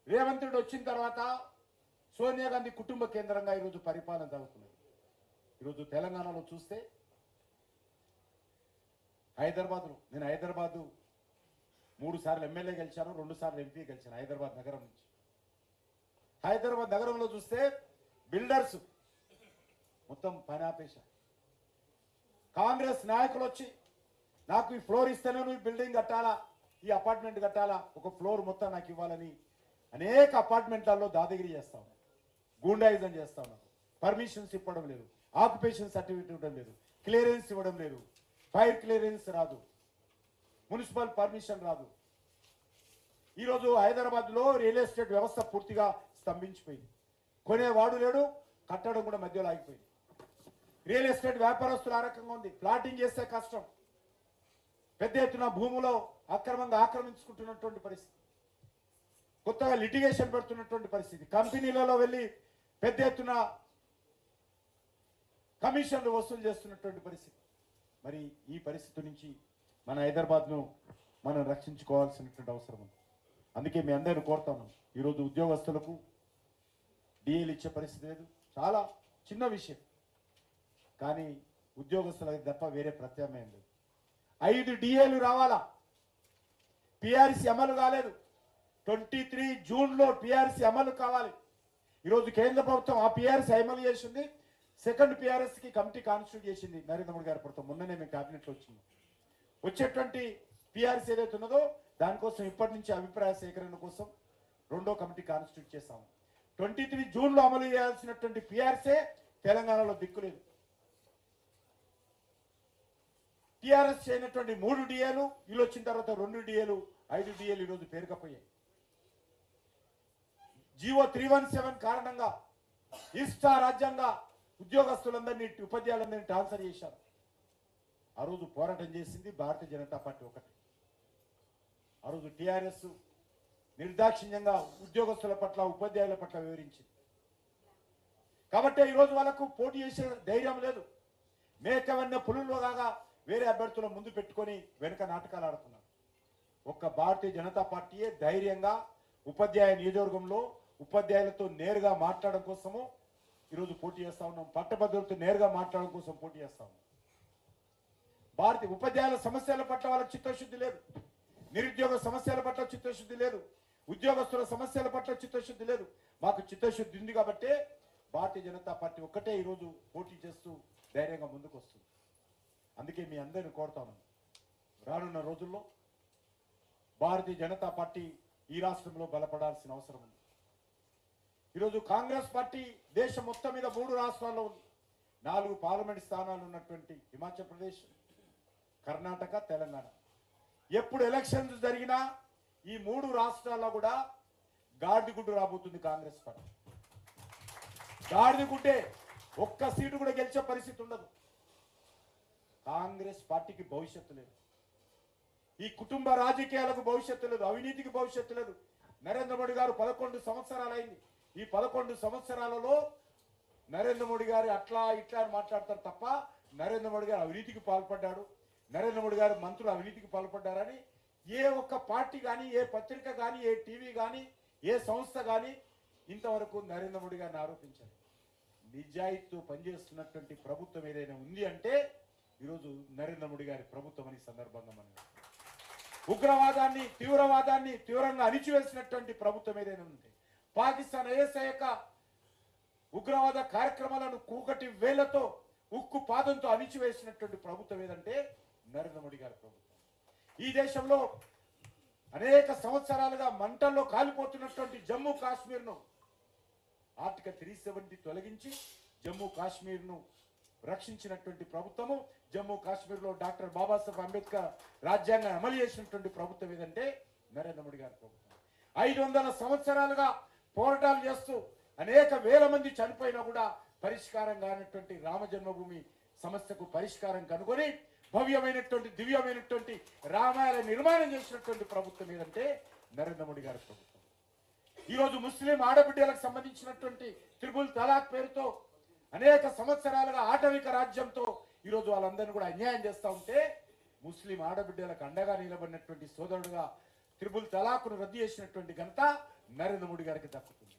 రేవంత్ రెడ్డి వచ్చిన తర్వాత సోనియా గాంధీ కుటుంబ కేంద్రంగా ఈరోజు పరిపాలన జరుగుతున్నది. ఈరోజు తెలంగాణలో చూస్తే నేను హైదరాబాదు 3 సార్లు ఎమ్మెల్యే గెలిచాను, 2 సార్లు ఎంపీ గెలిచాను హైదరాబాద్ నగరం నుంచి. హైదరాబాద్ నగరంలో చూస్తే బిల్డర్స్ మొత్తం పని ఆపేశారు. కాంగ్రెస్ నాయకులు వచ్చి నాకు ఈ ఫ్లోర్ ఇస్తేనే నువ్వు బిల్డింగ్ కట్టాలా, ఈ అపార్ట్మెంట్ కట్టాలా, ఒక ఫ్లోర్ మొత్తం నాకు ఇవ్వాలని అనేక అపార్ట్మెంట్లలో దాదాగిరి చేస్తా ఉన్నారు, గూండాయిజం చేస్తా ఉన్నారు. పర్మిషన్స్ ఇవ్వడం లేదు, ఆక్యుపేషన్ సర్టిఫికేట్ ఇవ్వడం లేదు, క్లియరెన్స్ ఇవ్వడం లేదు, ఫైర్ క్లియరెన్స్ రాదు, మున్సిపల్ పర్మిషన్ రాదు. ఈరోజు హైదరాబాద్లో రియల్ ఎస్టేట్ వ్యవస్థ పూర్తిగా స్తంభించిపోయింది. కొనేవాడు లేడు, కట్టడం కూడా మధ్యలో ఆగిపోయింది. రియల్ ఎస్టేట్ వ్యాపారస్తులు ఆ రకంగా ఉంది. ప్లాటింగ్ చేస్తే కష్టం, పెద్ద ఎత్తున భూములో అక్రమంగా ఆక్రమించుకుంటున్నటువంటి పరిస్థితి, కొత్తగా లిటిగేషన్ పెడుతున్నటువంటి పరిస్థితి, కంపెనీలలో వెళ్ళి పెద్ద ఎత్తున కమిషన్లు వసూలు చేస్తున్నటువంటి పరిస్థితి. మరి ఈ పరిస్థితి నుంచి మన హైదరాబాద్ను మనం రక్షించుకోవాల్సినటువంటి అవసరం ఉంది. అందుకే మీ అందరిని కోరుతాను, ఈరోజు ఉద్యోగస్తులకు డిఏలు ఇచ్చే పరిస్థితి లేదు, చాలా చిన్న విషయం, కానీ ఉద్యోగస్తులకు తప్ప వేరే ప్రత్యామ్నాయం లేదు. 5 డిఏలు రావాలా, పిఆర్సీ అమలు కాలేదు. 23 జూన్లో పిఆర్సీ అమలు కావాలి. ఈరోజు కేంద్ర ప్రభుత్వం ఆ పిఆర్సీ అమలు చేసింది. సెకండ్ పిఆర్ఎస్కి కమిటీ కాన్స్టిట్యూట్ చేసింది నరేంద్ర మోడీ గారి ప్రభుత్వం. మొన్ననే మేము క్యాబినెట్లో వచ్చింది. వచ్చేటువంటి పిఆర్సీ ఏదైతే ఉన్నదో దానికోసం ఇప్పటి నుంచి అభిప్రాయ సేకరణ కోసం 2వ కమిటీ కాన్స్టిట్యూట్ చేస్తాము. 23 జూన్లో అమలు చేయాల్సినటువంటి పిఆర్సీ తెలంగాణలో దిక్కులేదు. టీఆర్ఎస్ చేయనటువంటి 3 డిఏలు వీళ్ళు వచ్చిన తర్వాత 2 డిఏలు, 5 డిఏలు ఈరోజు పేరుకపోయాయి. జీవో 317 కారణంగా ఇష్టారాజ్యంగా ఉద్యోగస్తులందరినీ, ఉపాధ్యాయులందరినీ ట్రాన్స్ఫర్ చేశారు. ఆ రోజు పోరాటం చేసింది భారతీయ జనతా పార్టీ ఒకటి. ఆ రోజు టీఆర్ఎస్ నిర్దాక్షిణ్యంగా ఉద్యోగస్తుల పట్ల, ఉపాధ్యాయుల పట్ల వివరించింది. కాబట్టి ఈరోజు వాళ్ళకు పోటీ చేసే ధైర్యం లేదు. మేకవన్న పులుల్లో కాగా వేరే అభ్యర్థుల ముందు పెట్టుకొని వెనుక నాటకాలు ఆడుతున్నారు. ఒక్క భారతీయ జనతా పార్టీయే ధైర్యంగా ఉపాధ్యాయ నియోజకవర్గంలో ఉపాధ్యాయులతో నేరుగా మాట్లాడడం కోసము ఈరోజు పోటీ చేస్తా ఉన్నాం. పట్టభద్రులతో నేరుగా మాట్లాడడం కోసం పోటీ చేస్తా ఉన్నాం. భారతీయ ఉపాధ్యాయుల సమస్యల పట్ల వాళ్ళకి చిత్తశుద్ధి లేదు, నిరుద్యోగ సమస్యల పట్ల చిత్తశుద్ధి లేదు, ఉద్యోగస్తుల సమస్యల పట్ల చిత్తశుద్ధి లేదు. మాకు చిత్తశుద్ధి ఉంది కాబట్టి భారతీయ జనతా పార్టీ ఒక్కటే ఈరోజు పోటీ చేస్తూ ధైర్యంగా ముందుకు వస్తుంది. అందుకే మీ అందరిని కోరుతాను, రానున్న రోజుల్లో భారతీయ జనతా పార్టీ ఈ రాష్ట్రంలో బలపడాల్సిన అవసరం ఉంది. ఈరోజు కాంగ్రెస్ పార్టీ దేశం మొత్తం మీద 3 రాష్ట్రాల్లో ఉంది. 4 పార్లమెంట్ స్థానాలు ఉన్నటువంటి హిమాచల్ ప్రదేశ్, కర్ణాటక, తెలంగాణ. ఎప్పుడు ఎలక్షన్స్ జరిగినా ఈ 3 రాష్ట్రాల్లో కూడా గాడిగుడ్డు రాబోతుంది కాంగ్రెస్ పార్టీ. గాడిగుడ్డే, ఒక్క సీటు కూడా గెలిచే పరిస్థితి ఉండదు. కాంగ్రెస్ పార్టీకి భవిష్యత్తు లేదు. ఈ కుటుంబ రాజకీయాలకు భవిష్యత్తు లేదు, అవినీతికి భవిష్యత్తు లేదు. నరేంద్ర మోడీ గారు 11 సంవత్సరాలైంది. ఈ 11 సంవత్సరాలలో నరేంద్ర మోడీ గారు అట్లా ఇట్లా అని మాట్లాడతారు తప్ప నరేంద్ర మోడీ గారు అవినీతికి పాల్పడ్డాడు, నరేంద్ర మోడీ గారు మంత్రులు అవినీతికి పాల్పడ్డారని ఏ ఒక్క పార్టీ కానీ, ఏ పత్రిక కానీ, ఏ టీవీ కానీ, ఏ సంస్థ కానీ ఇంతవరకు నరేంద్ర మోడీ గారిని ఆరోపించారు. నిజాయితీతో పనిచేస్తున్నటువంటి ప్రభుత్వం ఏదైనా ఉంది అంటే ఈరోజు నరేంద్ర మోడీ గారి ప్రభుత్వం అని సందర్భంగా మనం ఉగ్రవాదాన్ని, తీవ్రవాదాన్ని తీవ్రంగా అణిచివేసినటువంటి ప్రభుత్వం ఏదైనా ఉంది, పాకిస్తాన్ ఐఎస్ఐ యొక్క ఉగ్రవాద కార్యక్రమాలను కూకటి వేళ్లతో, ఉక్కు పాదంతో అణిచివేసినటువంటి ప్రభుత్వం ఏదంటే నరేంద్ర మోడీ గారి ప్రభుత్వం. ఈ దేశంలో అనేక సంవత్సరాలుగా మంటల్లో కాలిపోతున్నటువంటి జమ్మూ కాశ్మీర్ను ఆర్టికల్ 370 తొలగించి జమ్మూ కాశ్మీర్ను రక్షించినటువంటి ప్రభుత్వము, జమ్మూ కాశ్మీర్లో డాక్టర్ బాబాసాహెబ్ అంబేద్కర్ రాజ్యాంగాన్ని అమలు చేసినటువంటి ప్రభుత్వం ఏదంటే నరేంద్ర మోడీ గారి ప్రభుత్వం. 500 సంవత్సరాలుగా పోరాటాలు చేస్తూ అనేక వేల మంది చనిపోయినా కూడా పరిష్కారం కానటువంటి రామ జన్మభూమి సమస్యకు పరిష్కారం కనుగొని భవ్యమైనటువంటి, దివ్యమైనటువంటి రామాలయ నిర్మాణం చేసినటువంటి ప్రభుత్వం ఏదంటే నరేంద్ర మోడీ గారి ప్రభుత్వం. ఈరోజు ముస్లిం ఆడబిడ్డలకు సంబంధించినటువంటి త్రిపుల్ తలాక్ పేరుతో అనేక సంవత్సరాలుగా ఆటవిక రాజ్యంతో ఈరోజు వాళ్ళందరినీ కూడా అన్యాయం చేస్తూ ఉంటే ముస్లిం ఆడబిడ్డలకు అండగా నిలబడినటువంటి సోదరుడుగా త్రిపుల్ తలాక్ను రద్దు చేసినటువంటి ఘనత నరేంద్ర మోడీ గారికి దక్కుతుంది.